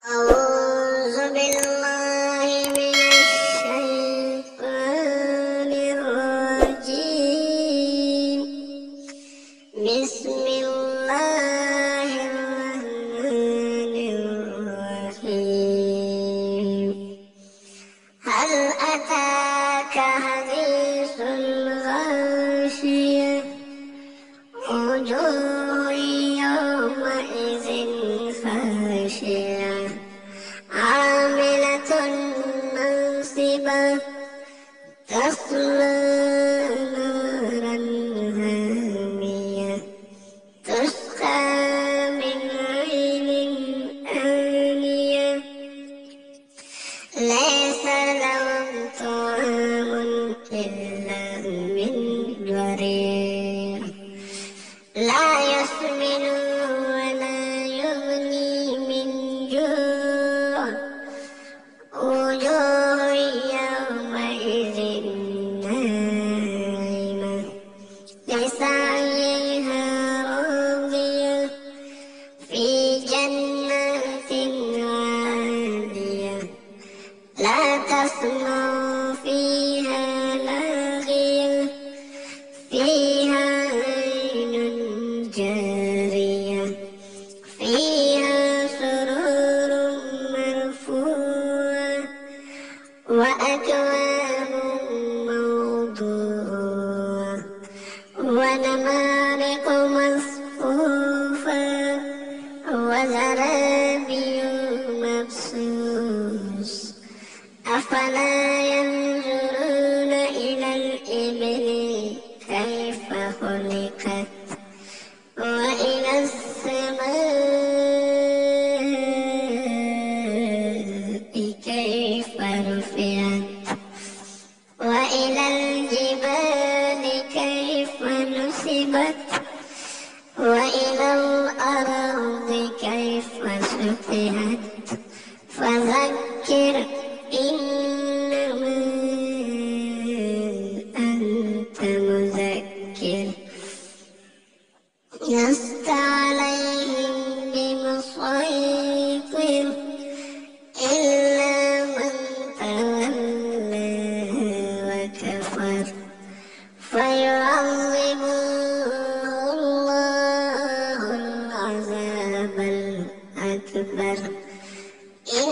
أعوذ بالله من الشيطان الرجيم. بسم الله الرحمن الرحيم. هل أتاك حديث الغاشية؟ وجوه يومئذ خاشعة عاملة ناصبة تصلى نارا هامية تسقى من عين آنية ليس لهم طعام إلا من ضريع لا يسمن ولا يغني من جوع وجوه يومئذ ناعمة لسعيها راضية في جنات عالية لا تسمع فيها لاغية فيها عين جارية فيها سرور مرفوعة وأكواب موضوعة ونمارق مصفوفة وزرابي مبثوث أفلا ينظرون إلى الإبل كيف خلقت وإلى السماء كيف رفعت وإلى الجبال كيف نصبت وإلى الأرض كيف سطحت فذكر إنما أنت مذكر لست عليهم بمسيطر إلا من تولى وكفر فيعذبه الله العذاب الأكبر إن